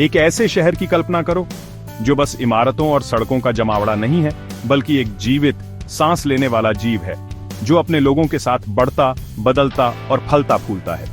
एक ऐसे शहर की कल्पना करो जो बस इमारतों और सड़कों का जमावड़ा नहीं है, बल्कि एक जीवित, सांस लेने वाला जीव है जो अपने लोगों के साथ बढ़ता, बदलता और फलता फूलता है।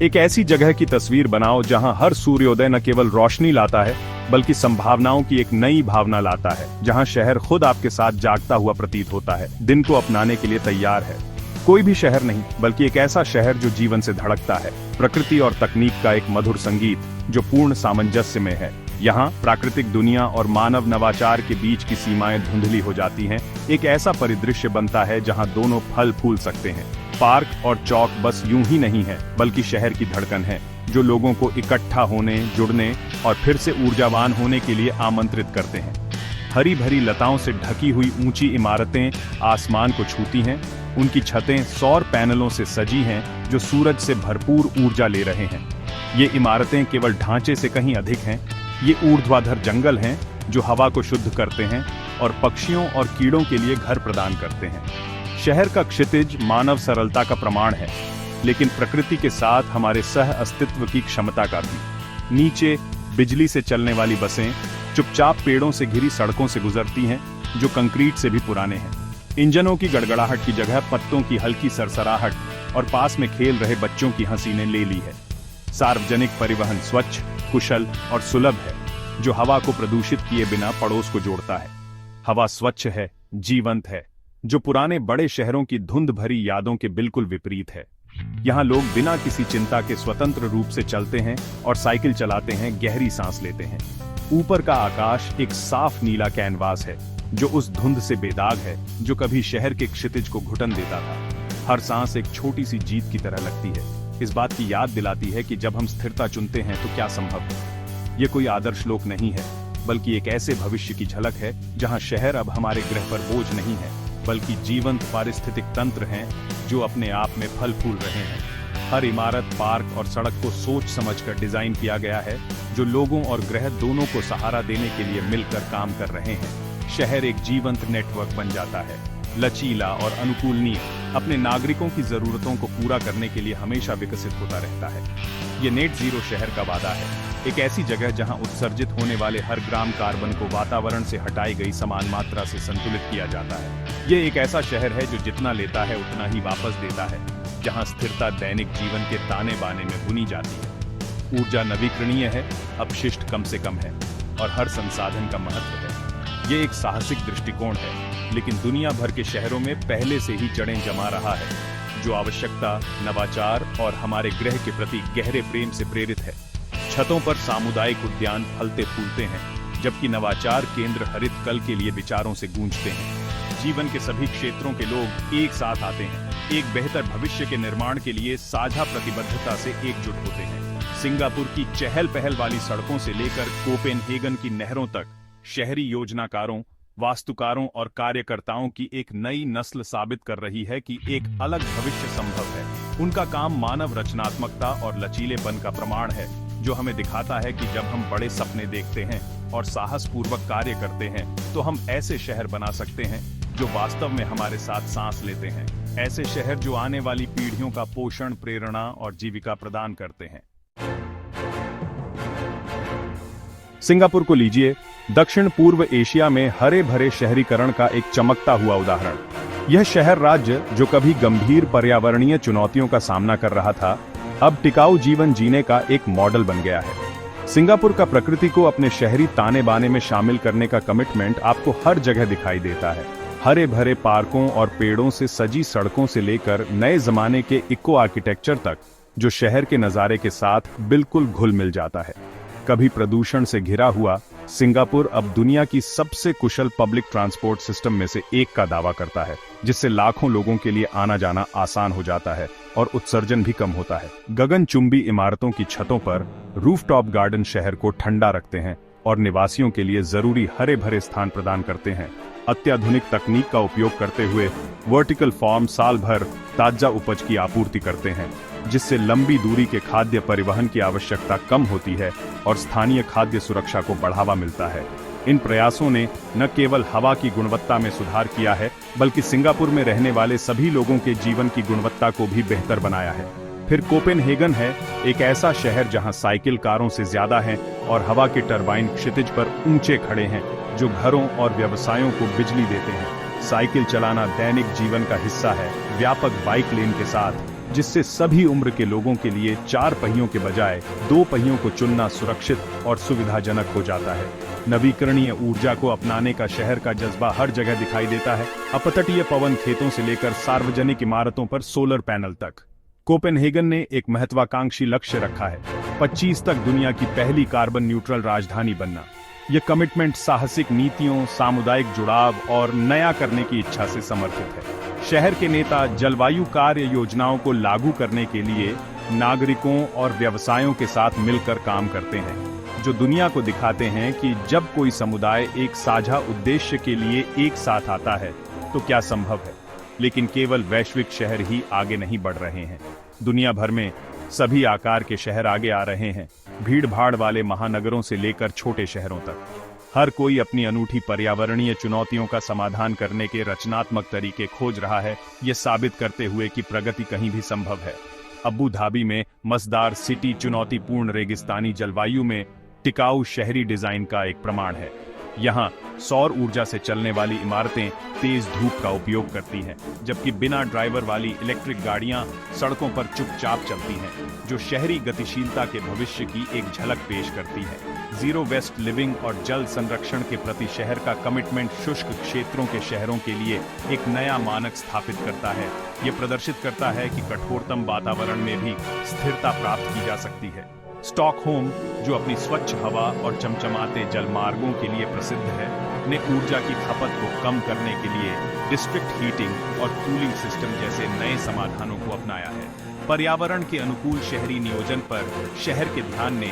एक ऐसी जगह की तस्वीर बनाओ जहां हर सूर्योदय न केवल रोशनी लाता है, बल्कि संभावनाओं की एक नई भावना लाता है, जहां शहर खुद आपके साथ जागता हुआ प्रतीत होता है, दिन को अपनाने के लिए तैयार है। कोई भी शहर नहीं, बल्कि एक ऐसा शहर जो जीवन से धड़कता है, प्रकृति और तकनीक का एक मधुर संगीत जो पूर्ण सामंजस्य में है। यहाँ प्राकृतिक दुनिया और मानव नवाचार के बीच की सीमाएं धुंधली हो जाती हैं। एक ऐसा परिदृश्य बनता है जहाँ दोनों फल फूल सकते हैं। पार्क और चौक बस यूं ही नहीं है, बल्कि शहर की धड़कन है जो लोगों को इकट्ठा होने, जुड़ने और फिर से ऊर्जावान होने के लिए आमंत्रित करते हैं। हरी भरी लताओं से ढकी हुई ऊंची इमारतें आसमान को छूती हैं। उनकी छतें सौर पैनलों से सजी हैं जो सूरज से भरपूर ऊर्जा ले रहे हैं। ये इमारतें केवल ढांचे से कहीं अधिक हैं। ये ऊर्ध्वाधर जंगल हैं जो हवा को शुद्ध करते हैं और पक्षियों और कीड़ों के लिए घर प्रदान करते हैं। शहर का क्षितिज मानव सरलता का प्रमाण है, लेकिन प्रकृति के साथ हमारे सह अस्तित्व की क्षमता का भी। नीचे बिजली से चलने वाली बसें चुपचाप पेड़ों से घिरी सड़कों से गुजरती हैं जो कंक्रीट से भी पुराने हैं। इंजनों की गड़गड़ाहट की जगह पत्तों की हल्की सरसराहट और पास में खेल रहे बच्चों की हंसी ने ले ली है। सार्वजनिक परिवहन स्वच्छ, कुशल और सुलभ है, जो हवा को प्रदूषित किए बिना पड़ोस को जोड़ता है। हवा स्वच्छ है, जीवंत है, जो पुराने बड़े शहरों की धुंध भरी यादों के बिल्कुल विपरीत है। यहाँ लोग बिना किसी चिंता के स्वतंत्र रूप से चलते हैं और साइकिल चलाते हैं, गहरी सांस लेते हैं। ऊपर का आकाश एक साफ नीला कैनवास है जो उस धुंध से बेदाग है जो कभी शहर के क्षितिज को घुटन देता था। हर सांस एक छोटी सी जीत की तरह लगती है, इस बात की याद दिलाती है कि जब हम स्थिरता चुनते हैं तो क्या संभव है। ये कोई आदर्श लोक नहीं है, बल्कि एक ऐसे भविष्य की झलक है जहां शहर अब हमारे ग्रह पर बोझ नहीं है, बल्कि जीवंत पारिस्थितिक तंत्र हैं जो अपने आप में फल फूल रहे हैं। हर इमारत, पार्क और सड़क को सोच समझकर डिजाइन किया गया है, जो लोगों और ग्रह दोनों को सहारा देने के लिए मिलकर काम कर रहे हैं। शहर एक जीवंत नेटवर्क बन जाता है, लचीला और अनुकूलनीय, अपने नागरिकों की जरूरतों को पूरा करने के लिए हमेशा विकसित होता रहता है। ये नेट जीरो शहर का वादा है, एक ऐसी जगह जहां उत्सर्जित होने वाले हर ग्राम कार्बन को वातावरण से हटाई गई समान मात्रा से संतुलित किया जाता है। ये एक ऐसा शहर है जो जितना लेता है उतना ही वापस देता है, जहां स्थिरता दैनिक जीवन के ताने बाने में बुनी जाती है। ऊर्जा नवीकरणीय है, अपशिष्ट कम से कम है और हर संसाधन का महत्व है। ये एक साहसिक दृष्टिकोण है, लेकिन दुनिया भर के शहरों में पहले से ही जड़ें जमा रहा है, जो आवश्यकता, नवाचार और हमारे ग्रह के प्रति गहरे प्रेम से प्रेरित है। छतों पर सामुदायिक उद्यान फलते फूलते हैं, जबकि नवाचार केंद्र हरित कल के लिए विचारों से गूंजते हैं। जीवन के सभी क्षेत्रों के लोग एक साथ आते हैं, एक बेहतर भविष्य के निर्माण के लिए साझा प्रतिबद्धता से एकजुट होते हैं। सिंगापुर की चहल पहल वाली सड़कों से लेकर कोपेनहेगन की नहरों तक शहरी योजनाकारों, वास्तुकारों और कार्यकर्ताओं की एक नई नस्ल साबित कर रही है कि एक अलग भविष्य संभव है। उनका काम मानव रचनात्मकता और लचीलेपन का प्रमाण है, जो हमें दिखाता है कि जब हम बड़े सपने देखते हैं और साहसपूर्वक कार्य करते हैं, तो हम ऐसे शहर बना सकते हैं जो वास्तव में हमारे साथ सांस लेते हैं। ऐसे शहर जो आने वाली पीढ़ियों का पोषण, प्रेरणा और जीविका प्रदान करते हैं। सिंगापुर को लीजिए, दक्षिण पूर्व एशिया में हरे भरे शहरीकरण का एक चमकता हुआ उदाहरण। यह शहर राज्य, जो कभी गंभीर पर्यावरणीय चुनौतियों का सामना कर रहा था, अब टिकाऊ जीवन जीने का एक मॉडल बन गया है। सिंगापुर का प्रकृति को अपने शहरी ताने बाने में शामिल करने का कमिटमेंट आपको हर जगह दिखाई देता है। हरे भरे पार्कों और पेड़ों से सजी सड़कों से लेकर नए जमाने के इको आर्किटेक्चर तक, जो शहर के नज़ारे के साथ बिल्कुल घुल मिल जाता है। कभी प्रदूषण से घिरा हुआ, सिंगापुर अब दुनिया की सबसे कुशल पब्लिक ट्रांसपोर्ट सिस्टम में से एक का दावा करता है, जिससे लाखों लोगों के लिए आना जाना आसान हो जाता है और उत्सर्जन भी कम होता है। गगनचुंबी इमारतों की छतों पर रूफटॉप गार्डन शहर को ठंडा रखते हैं और निवासियों के लिए जरूरी हरे भरे स्थान प्रदान करते हैं। अत्याधुनिक तकनीक का उपयोग करते हुए वर्टिकल फार्म साल भर ताजा उपज की आपूर्ति करते हैं, जिससे लंबी दूरी के खाद्य परिवहन की आवश्यकता कम होती है और स्थानीय खाद्य सुरक्षा को बढ़ावा मिलता है। इन प्रयासों ने न केवल हवा की गुणवत्ता में सुधार किया है, बल्कि सिंगापुर में रहने वाले सभी लोगों के जीवन की गुणवत्ता को भी बेहतर बनाया है। फिर कोपेनहेगन है, एक ऐसा शहर जहां साइकिल कारों से ज्यादा हैं और हवा के टरबाइन क्षितिज पर ऊंचे खड़े हैं जो घरों और व्यवसायों को बिजली देते हैं। साइकिल चलाना दैनिक जीवन का हिस्सा है, व्यापक बाइक लेन के साथ, जिससे सभी उम्र के लोगों के लिए 4 पहियों के बजाय 2 पहियों को चुनना सुरक्षित और सुविधाजनक हो जाता है। नवीकरणीय ऊर्जा को अपनाने का शहर का जज्बा हर जगह दिखाई देता है, अपतटीय पवन खेतों से लेकर सार्वजनिक इमारतों पर सोलर पैनल तक। कोपेनहेगन ने एक महत्वाकांक्षी लक्ष्य रखा है, 25 तक दुनिया की पहली कार्बन न्यूट्रल राजधानी बनना। यह कमिटमेंट साहसिक नीतियों, सामुदायिक जुड़ाव और नया करने की इच्छा से समर्थित है। शहर के नेता जलवायु कार्य योजनाओं को लागू करने के लिए नागरिकों और व्यवसायों के साथ मिलकर काम करते हैं, जो दुनिया को दिखाते हैं कि जब कोई समुदाय एक साझा उद्देश्य के लिए एक साथ आता है तो क्या संभव है। लेकिन केवल वैश्विक शहर ही आगे नहीं बढ़ रहे हैं, दुनिया भर में सभी आकार के शहर आगे आ रहे हैं, भीड़ भाड़ वाले महानगरों से लेकर छोटे शहरों तक। हर कोई अपनी अनूठी पर्यावरणीय चुनौतियों का समाधान करने के रचनात्मक तरीके खोज रहा है, ये साबित करते हुए कि प्रगति कहीं भी संभव है। अबू धाबी में मसदार सिटी चुनौतीपूर्ण रेगिस्तानी जलवायु में टिकाऊ शहरी डिजाइन का एक प्रमाण है। यहाँ सौर ऊर्जा से चलने वाली इमारतें तेज धूप का उपयोग करती हैं, जबकि बिना ड्राइवर वाली इलेक्ट्रिक गाड़ियां सड़कों पर चुपचाप चलती हैं, जो शहरी गतिशीलता के भविष्य की एक झलक पेश करती है। जीरो वेस्ट लिविंग और जल संरक्षण के प्रति शहर का कमिटमेंट शुष्क क्षेत्रों के शहरों के लिए एक नया मानक स्थापित करता है। ये प्रदर्शित करता है कि कठोरतम वातावरण में भी स्थिरता प्राप्त की जा सकती है। स्टॉकहोम, जो अपनी स्वच्छ हवा और चमचमाते जलमार्गों के लिए प्रसिद्ध है, ने ऊर्जा की खपत को कम करने के लिए डिस्ट्रिक्ट हीटिंग और कूलिंग सिस्टम जैसे नए समाधानों को अपनाया है। पर्यावरण के अनुकूल शहरी नियोजन पर शहर के ध्यान ने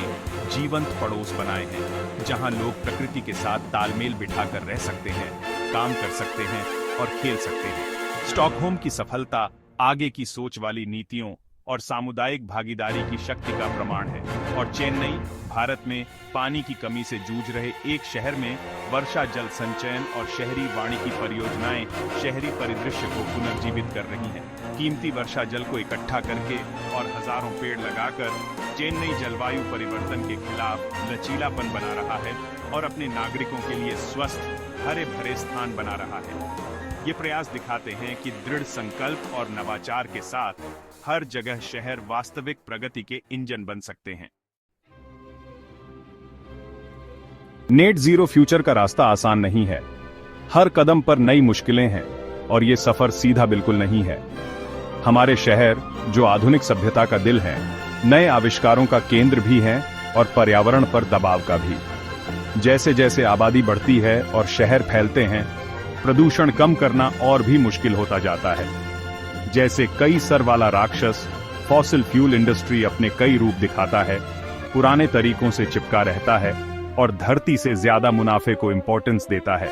जीवंत पड़ोस बनाए हैं, जहां लोग प्रकृति के साथ तालमेल बिठाकर रह सकते हैं, काम कर सकते हैं और खेल सकते हैं। स्टॉकहोम की सफलता आगे की सोच वाली नीतियों और सामुदायिक भागीदारी की शक्ति का प्रमाण है। और चेन्नई, भारत में पानी की कमी से जूझ रहे एक शहर में वर्षा जल संचयन और शहरी वानिकी परियोजनाएं शहरी परिदृश्य को पुनर्जीवित कर रही हैं। कीमती वर्षा जल को इकट्ठा करके और हजारों पेड़ लगाकर चेन्नई जलवायु परिवर्तन के खिलाफ लचीलापन बना रहा है और अपने नागरिकों के लिए स्वस्थ, हरे भरे स्थान बना रहा है। ये प्रयास दिखाते हैं कि दृढ़ संकल्प और नवाचार के साथ हर जगह शहर वास्तविक प्रगति के इंजन बन सकते हैं। नेट जीरो फ्यूचर का रास्ता आसान नहीं है। हर कदम पर नई मुश्किलें हैं और ये सफर सीधा बिल्कुल नहीं है। हमारे शहर, जो आधुनिक सभ्यता का दिल है, नए आविष्कारों का केंद्र भी हैं और पर्यावरण पर दबाव का भी। जैसे जैसे आबादी बढ़ती है और शहर फैलते हैं, प्रदूषण कम करना और भी मुश्किल होता जाता है। जैसे कई सर वाला राक्षस, फॉसिल फ्यूल इंडस्ट्री अपने कई रूप दिखाता है, पुराने तरीकों से चिपका रहता है और धरती से ज्यादा मुनाफे को इंपॉर्टेंस देता है।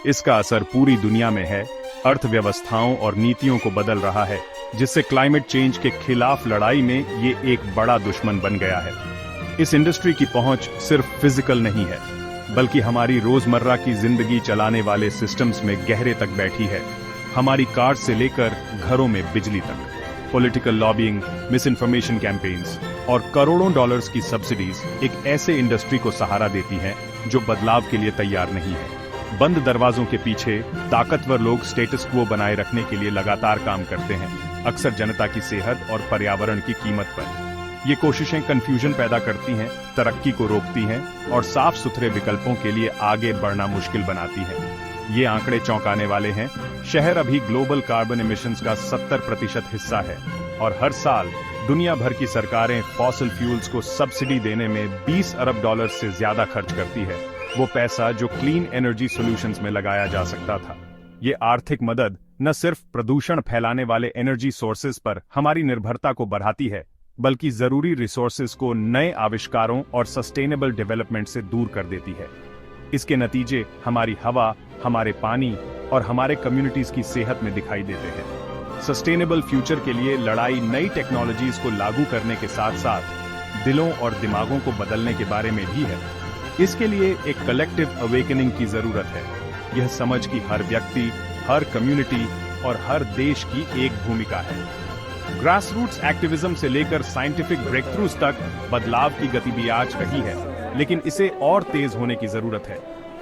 इसका असर पूरी दुनिया में है, अर्थव्यवस्थाओं और नीतियों को बदल रहा है, जिससे क्लाइमेट चेंज के खिलाफ लड़ाई में ये एक बड़ा दुश्मन बन गया है। इस इंडस्ट्री की पहुंच सिर्फ फिजिकल नहीं है, बल्कि हमारी रोजमर्रा की जिंदगी चलाने वाले सिस्टम्स में गहरे तक बैठी है। हमारी कार से लेकर घरों में बिजली तक। Political lobbying, miss information campaigns और करोड़ों डॉलर्स की सब्सिडीज एक ऐसे इंडस्ट्री को सहारा देती हैं जो बदलाव के लिए तैयार नहीं है। बंद दरवाजों के पीछे ताकतवर लोग स्टेटस क्वो बनाए रखने के लिए लगातार काम करते हैं, अक्सर जनता की सेहत और पर्यावरण की कीमत पर। ये कोशिशें कंफ्यूजन पैदा करती हैं, तरक्की को रोकती हैं और साफ सुथरे विकल्पों के लिए आगे बढ़ना मुश्किल बनाती हैं। ये आंकड़े चौंकाने वाले हैं। शहर अभी ग्लोबल कार्बन एमिशंस का 70% हिस्सा है और हर साल दुनिया भर की सरकारें फॉसिल फ्यूल्स को सब्सिडी देने में 20 अरब डॉलर से ज्यादा खर्च करती है, वो पैसा जो क्लीन एनर्जी सॉल्यूशंस में लगाया जा सकता था। ये आर्थिक मदद न सिर्फ प्रदूषण फैलाने वाले एनर्जी सोर्सेज पर हमारी निर्भरता को बढ़ाती है, बल्कि जरूरी रिसोर्सेज को नए आविष्कारों और सस्टेनेबल डेवलपमेंट से दूर कर देती है। इसके नतीजे हमारी हवा, हमारे पानी और हमारे कम्युनिटीज की सेहत में दिखाई देते हैं। सस्टेनेबल फ्यूचर के लिए लड़ाई नई टेक्नोलॉजीज को लागू करने के साथ साथ दिलों और दिमागों को बदलने के बारे में भी है। इसके लिए एक कलेक्टिव अवेकनिंग की जरूरत है। यह समझ कि हर व्यक्ति, हर कम्युनिटी और हर देश की एक भूमिका है। ग्रासरूट्स एक्टिविज्म से लेकर साइंटिफिक ब्रेकथ्रूज तक बदलाव की गति भी आज रही है, लेकिन इसे और तेज होने की जरूरत है।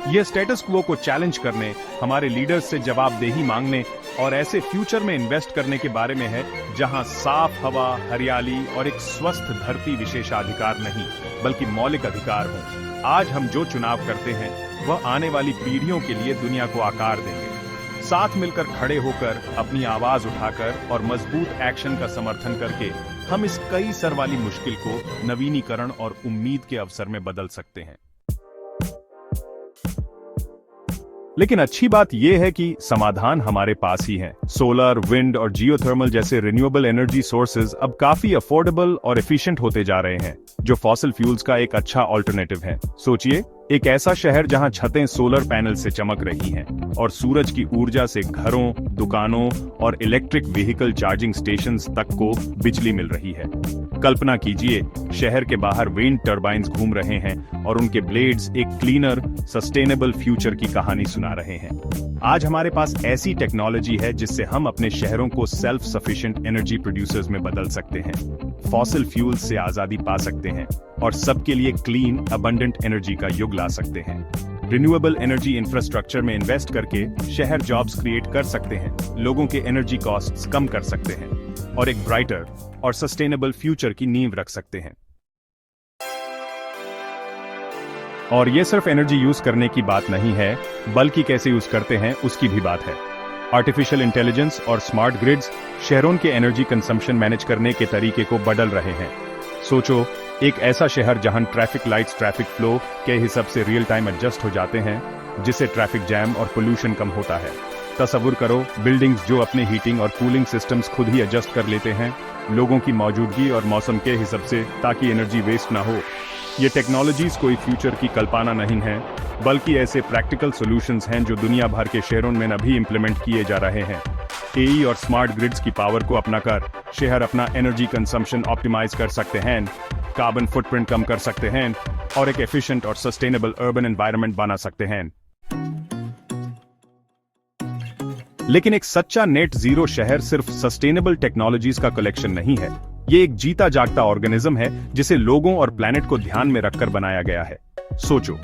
यह स्टेटस क्वो को चैलेंज करने, हमारे लीडर्स से जवाबदेही मांगने और ऐसे फ्यूचर में इन्वेस्ट करने के बारे में है जहां साफ हवा, हरियाली और एक स्वस्थ धरती विशेषाधिकार नहीं बल्कि मौलिक अधिकार हो। आज हम जो चुनाव करते हैं वह आने वाली पीढ़ियों के लिए दुनिया को आकार देंगे। साथ मिलकर खड़े होकर, अपनी आवाज उठाकर और मजबूत एक्शन का समर्थन करके हम इस कई सर वाली मुश्किल को नवीनीकरण और उम्मीद के अवसर में बदल सकते हैं। लेकिन अच्छी बात यह है कि समाधान हमारे पास ही है। सोलर, विंड और जियोथर्मल जैसे रिन्यूएबल एनर्जी सोर्सेज अब काफी अफोर्डेबल और एफिशिएंट होते जा रहे हैं, जो फॉसिल फ्यूल्स का एक अच्छा ऑल्टरनेटिव है। सोचिए, एक ऐसा शहर जहां छतें सोलर पैनल से चमक रही हैं और सूरज की ऊर्जा से घरों, दुकानों और इलेक्ट्रिक व्हीकल चार्जिंग स्टेशंस तक को बिजली मिल रही है। कल्पना कीजिए, शहर के बाहर विंड टर्बाइन्स घूम रहे हैं और उनके ब्लेड्स एक क्लीनर, सस्टेनेबल फ्यूचर की कहानी सुना रहे हैं। आज हमारे पास ऐसी टेक्नोलॉजी है जिससे हम अपने शहरों को सेल्फ सफिशिएंट एनर्जी प्रोड्यूसर्स में बदल सकते हैं, फॉसिल फ्यूल से आजादी पा सकते हैं और सबके लिए क्लीन, अबंडेंट एनर्जी का युग ला सकते हैं। रिन्यूएबल एनर्जी इंफ्रास्ट्रक्चर में इन्वेस्ट करके शहर जॉब्स क्रिएट कर सकते हैं, लोगों के एनर्जी कॉस्ट्स कम कर सकते हैं और एक ब्राइटर और सस्टेनेबल फ्यूचर की नींव रख सकते हैं। और ये सिर्फ एनर्जी यूज करने की बात नहीं है, बल्कि कैसे यूज करते हैं उसकी भी बात है। आर्टिफिशियल इंटेलिजेंस और स्मार्ट ग्रिड्स शहरों के एनर्जी कंजम्पशन मैनेज करने के तरीके को बदल रहे हैं। सोचो, एक ऐसा शहर जहां ट्रैफिक लाइट्स ट्रैफिक फ्लो के हिसाब से रियल टाइम एडजस्ट हो जाते हैं, जिससे ट्रैफिक जैम और पोल्यूशन कम होता है। तस्वीर करो, बिल्डिंग्स जो अपने हीटिंग और कूलिंग सिस्टम्स खुद ही एडजस्ट कर लेते हैं, लोगों की मौजूदगी और मौसम के हिसाब से, ताकि एनर्जी वेस्ट ना हो। ये टेक्नोलॉजीज कोई फ्यूचर की कल्पना नहीं है, बल्कि ऐसे प्रैक्टिकल सॉल्यूशंस हैं जो दुनिया भर के शहरों में अभी इंप्लीमेंट किए जा रहे हैं। एई और स्मार्ट ग्रिड्स की पावर को अपनाकर शहर अपना एनर्जी कंजम्पशन ऑप्टिमाइज कर सकते हैं, कार्बन फुटप्रिंट कम कर सकते हैं और एक एफिशिएंट और सस्टेनेबल अर्बन एनवायरनमेंट बना सकते हैं। लेकिन एक सच्चा नेट जीरो शहर सिर्फ सस्टेनेबल टेक्नोलॉजीज का कलेक्शन नहीं है। ये एक जीता जागता ऑर्गेनिज्म है जिसे लोगों और प्लैनेट को ध्यान में रखकर बनाया गया है। सोचो,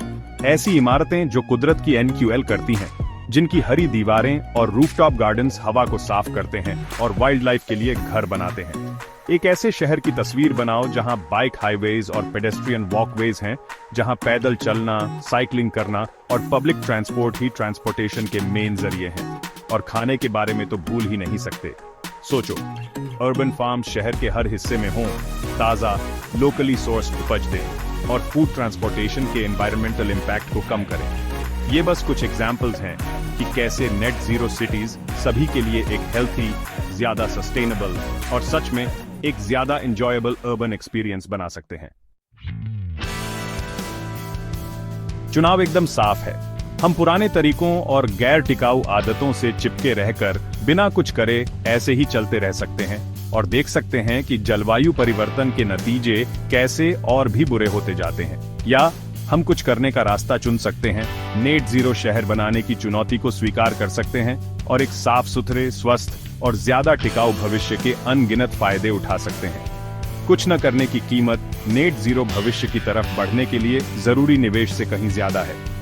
ऐसी इमारतें जो कुदरत की एनक्यूएल करती हैं, जिनकी हरी दीवारें और रूफटॉप गार्डन्स हवा को साफ करते हैं और वाइल्ड लाइफ के लिए घर बनाते हैं। एक ऐसे शहर की तस्वीर बनाओ जहां बाइक हाईवेज और पेडेस्ट्रियन वॉकवेज हैं, जहां पैदल चलना, साइकिलिंग करना और पब्लिक ट्रांसपोर्ट ही ट्रांसपोर्टेशन के मेन जरिए हैं। और खाने के बारे में तो भूल ही नहीं सकते। सोचो, अर्बन फार्म शहर के हर हिस्से में हों, ताज़ा, लोकली सोर्स्ड उपज दें और फूड ट्रांसपोर्टेशन के एनवायरमेंटल इम्पैक्ट को कम करें। ये बस कुछ एग्जाम्पल्स हैं कि कैसे नेट जीरो सिटीज सभी के लिए एक हेल्थी, ज्यादा सस्टेनेबल और सच में एक ज्यादा एंजॉयबल अर्बन एक्सपीरियंस बना सकते हैं। चुनाव एकदम साफ है। हम पुराने तरीकों और गैर टिकाऊ आदतों से चिपके रहकर बिना कुछ करे ऐसे ही चलते रह सकते हैं और देख सकते हैं कि जलवायु परिवर्तन के नतीजे कैसे और भी बुरे होते जाते हैं। या हम कुछ करने का रास्ता चुन सकते हैं, नेट जीरो शहर बनाने की चुनौती को स्वीकार कर सकते हैं और एक साफ सुथरे, स्वस्थ और ज्यादा टिकाऊ भविष्य के अनगिनत फायदे उठा सकते हैं। कुछ न करने की कीमत नेट जीरो भविष्य की तरफ बढ़ने के लिए जरूरी निवेश से कहीं ज्यादा है।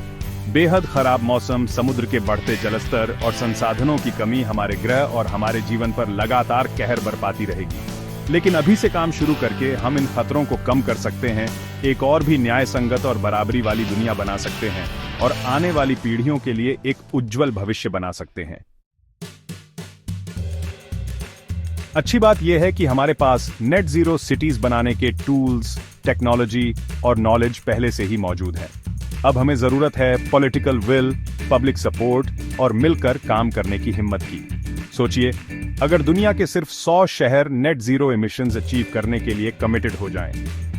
बेहद खराब मौसम, समुद्र के बढ़ते जलस्तर और संसाधनों की कमी हमारे ग्रह और हमारे जीवन पर लगातार कहर बरपाती रहेगी। लेकिन अभी से काम शुरू करके हम इन खतरों को कम कर सकते हैं, एक और भी न्याय संगत और बराबरी वाली दुनिया बना सकते हैं और आने वाली पीढ़ियों के लिए एक उज्जवल भविष्य बना सकते हैं। अच्छी बात यह है कि हमारे पास नेट जीरो सिटीज बनाने के टूल्स, टेक्नोलॉजी और नॉलेज पहले से ही मौजूद है। अब हमें जरूरत है पॉलिटिकल विल, पब्लिक सपोर्ट और मिलकर काम करने की हिम्मत की। सोचिए, अगर दुनिया के सिर्फ 100 शहर नेट जीरो एमिशंस अचीव करने के लिए कमिटेड हो जाएं,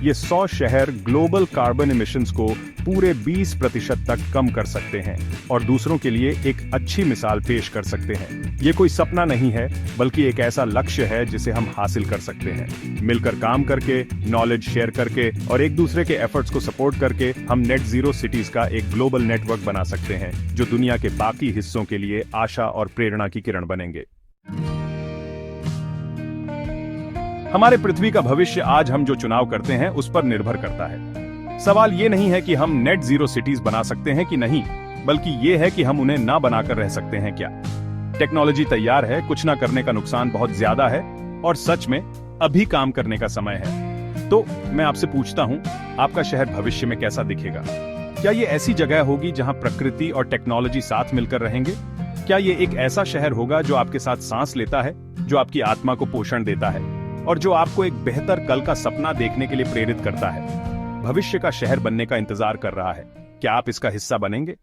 ये 100 शहर ग्लोबल कार्बन एमिशंस को पूरे 20% तक कम कर सकते हैं और दूसरों के लिए एक अच्छी मिसाल पेश कर सकते हैं। ये कोई सपना नहीं है, बल्कि एक ऐसा लक्ष्य है जिसे हम हासिल कर सकते हैं। मिलकर काम करके, नॉलेज शेयर करके और एक दूसरे के एफर्ट्स को सपोर्ट करके हम नेट जीरो सिटीज का एक ग्लोबल नेटवर्क बना सकते हैं, जो दुनिया के बाकी हिस्सों के लिए आशा और प्रेरणा की किरण बनेंगे। हमारे पृथ्वी का भविष्य आज हम जो चुनाव करते हैं उस पर निर्भर करता है। सवाल ये नहीं है कि हम नेट जीरो सिटीज बना सकते हैं कि नहीं, बल्कि ये है कि हम उन्हें ना बनाकर रह सकते हैं क्या। टेक्नोलॉजी तैयार है, कुछ ना करने का नुकसान बहुत ज्यादा है और सच में अभी काम करने का समय है। तो मैं आपसे पूछता हूं, आपका शहर भविष्य में कैसा दिखेगा? क्या ये ऐसी जगह होगी जहां प्रकृति और टेक्नोलॉजी साथ मिलकर रहेंगे? क्या ये एक ऐसा शहर होगा जो आपके साथ सांस लेता है, जो आपकी आत्मा को पोषण देता है और जो आपको एक बेहतर कल का सपना देखने के लिए प्रेरित करता है? भविष्य का शहर बनने का इंतजार कर रहा है। क्या आप इसका हिस्सा बनेंगे?